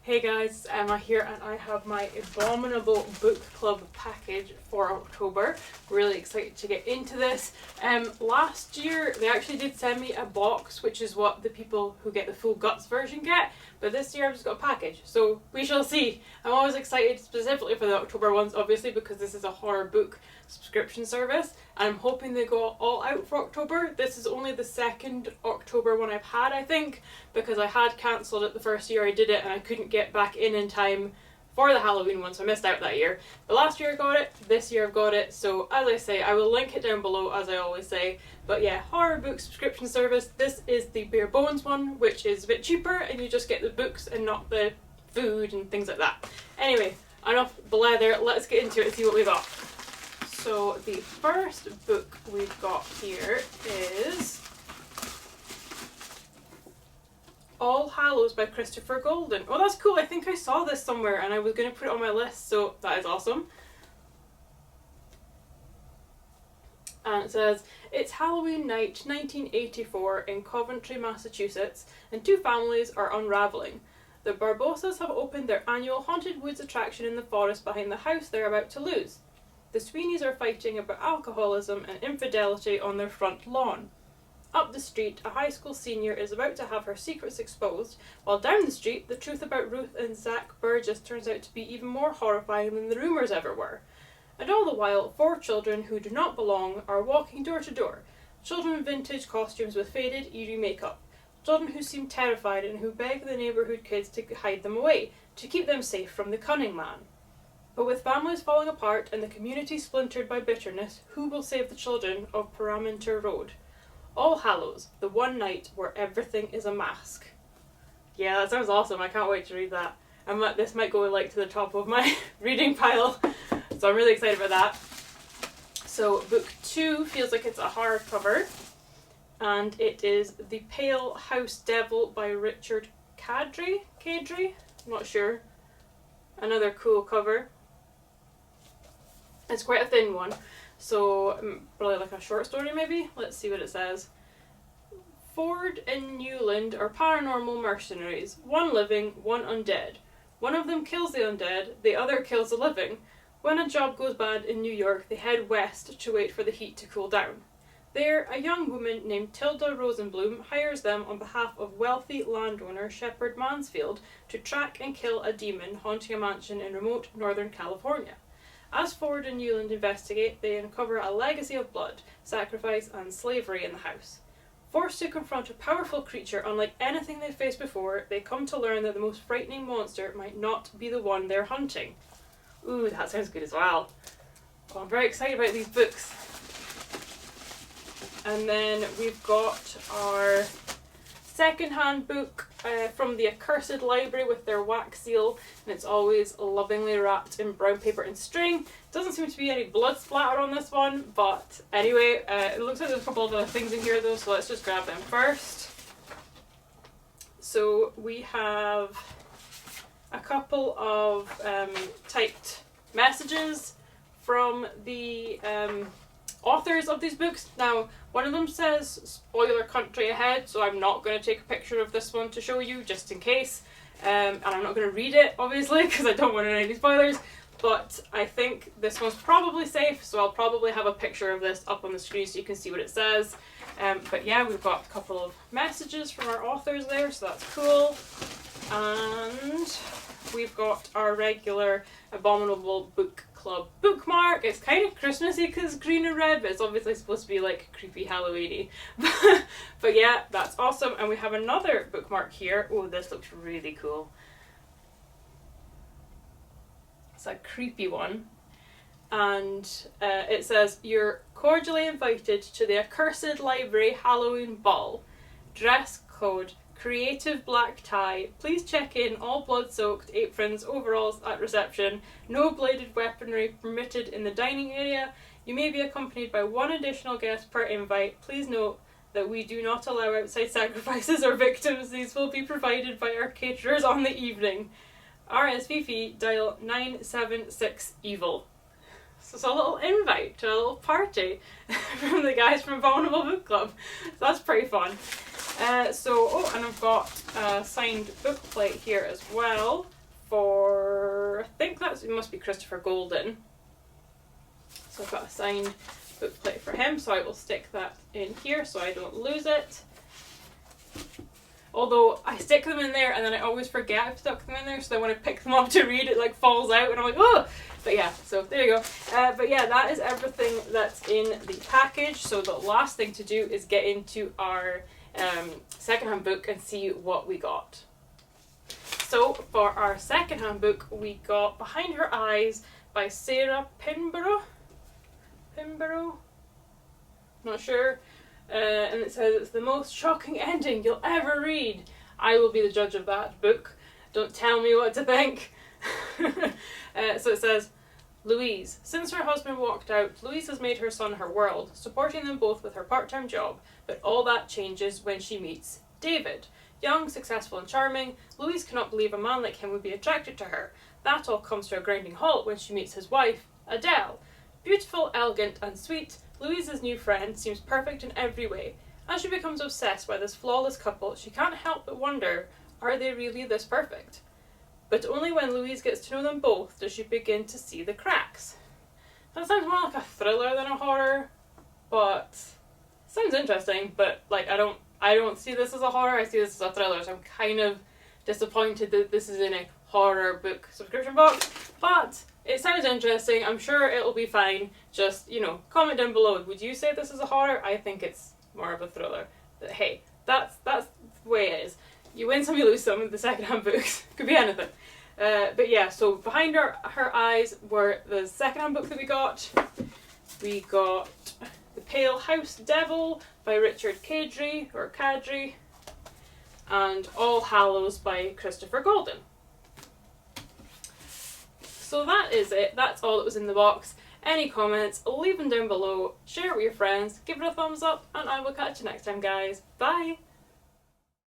Hey guys, it's Emma here and I have my Abominable book club package for October. Really excited to get into this. Last year they actually did send me a box, which is what the people who get the full guts version get, but this year I've just got a package, so we shall see. I'm always excited specifically for the October ones, obviously because this is a horror book subscription service and I'm hoping they go all out for October. This is only the second October one I've had, I think, because I had cancelled it the first year I did it and I couldn't get back in time for the Halloween one, so I missed out that year. But last year I got it, this year I've got it, so as I say, I will link it down below as I always say. But yeah, horror book subscription service. This is the bare bones one, which is a bit cheaper and you just get the books and not the food and things like that. Anyway, enough blather, let's get into it and see what we got. So the first book we've got here is All Hallows by Christopher Golden. Oh, that's cool. I think I saw this somewhere and I was going to put it on my list, so that is awesome. And it says, it's Halloween night 1984 in Coventry, Massachusetts, and two families are unravelling. The Barbosas have opened their annual Haunted Woods attraction in the forest behind the house they're about to lose. The Sweeneys are fighting about alcoholism and infidelity on their front lawn. Up the street, a high school senior is about to have her secrets exposed, while down the street, the truth about Ruth and Zach Burgess turns out to be even more horrifying than the rumours ever were. And all the while, four children who do not belong are walking door to door. Children in vintage costumes with faded, eerie makeup. Children who seem terrified and who beg the neighbourhood kids to hide them away, to keep them safe from the cunning man. But with families falling apart and the community splintered by bitterness, who will save the children of Paraminter Road? All Hallows, the one night where everything is a mask. Yeah, that sounds awesome. I can't wait to read that. This might go like to the top of my reading pile, so I'm really excited about that. So book 2 feels like it's a hardcover, and it is The Pale House Devil by Richard Kadri? I'm not sure. Another cool cover. It's quite a thin one, so probably like a short story maybe? Let's see what it says. Ford and Newland are paranormal mercenaries, one living, one undead. One of them kills the undead, the other kills the living. When a job goes bad in New York, they head west to wait for the heat to cool down. There, a young woman named Tilda Rosenblum hires them on behalf of wealthy landowner Shepard Mansfield to track and kill a demon haunting a mansion in remote Northern California. As Ford and Newland investigate, they uncover a legacy of blood, sacrifice, and slavery in the house. Forced to confront a powerful creature unlike anything they've faced before, they come to learn that the most frightening monster might not be the one they're hunting. Ooh, that sounds good as well. Well, I'm very excited about these books. And then we've got our second-hand book from the Accursed Library with their wax seal, and it's always lovingly wrapped in brown paper and string. Doesn't seem to be any blood splatter on this one, but anyway, it looks like there's a couple of other things in here though, so let's just grab them first. So we have a couple of typed messages from the authors of these books. Now, one of them says spoiler country ahead, so I'm not going to take a picture of this one to show you just in case, and I'm not going to read it obviously because I don't want any spoilers, but I think this one's probably safe, so I'll probably have a picture of this up on the screen so you can see what it says. But yeah, we've got a couple of messages from our authors there, so that's cool. And we've got our regular Abominable book club bookmark. It's kind of Christmassy because it's green and red, but it's obviously supposed to be like creepy Halloweeny. But yeah, that's awesome. And we have another bookmark here. Oh, this looks really cool. It's a creepy one. And it says, you're cordially invited to the Accursed Library Halloween Ball. Dress code creative black tie. Please check in all blood-soaked aprons, overalls at reception. No bladed weaponry permitted in the dining area. You may be accompanied by one additional guest per invite. Please note that we do not allow outside sacrifices or victims. These will be provided by our caterers on the evening. RSVP dial 976 evil. So it's a little invite to a little party from the guys from Abominable Book Club. So that's pretty fun. And I've got a signed book plate here as well. for, I think it must be Christopher Golden. So I've got a signed bookplate for him, so I will stick that in here so I don't lose it. Although I stick them in there and then I always forget I've stuck them in there, so then when I pick them up to read, it like falls out and I'm like, oh! But yeah, so there you go. But yeah, that is everything that's in the package. So the last thing to do is get into our secondhand book and see what we got. So for our secondhand book, we got Behind Her Eyes by Sarah Pinborough? Not sure. And it says it's the most shocking ending you'll ever read. I will be the judge of that book. Don't tell me what to think. So it says, Louise. Since her husband walked out, Louise has made her son her world, supporting them both with her part-time job. But all that changes when she meets David. Young, successful and charming, Louise cannot believe a man like him would be attracted to her. That all comes to a grinding halt when she meets his wife, Adele. Beautiful, elegant and sweet, Louise's new friend seems perfect in every way. As she becomes obsessed by this flawless couple, she can't help but wonder, are they really this perfect? But only when Louise gets to know them both does she begin to see the cracks. That sounds more like a thriller than a horror, but it sounds interesting, but like I don't see this as a horror, I see this as a thriller, so I'm kind of disappointed that this is in a horror book subscription box, but it sounds interesting. I'm sure it'll be fine. Just, comment down below. Would you say this is a horror? I think it's more of a thriller. But hey, that's the way it is. You win some, you lose some with the secondhand books. Could be anything. But yeah, so Behind Her Eyes were the secondhand book that we got. We got The Pale House Devil by Richard Kadrey, and All Hallows by Christopher Golden. So that is it. That's all that was in the box. Any comments, leave them down below, share it with your friends, give it a thumbs up, and I will catch you next time, guys. Bye!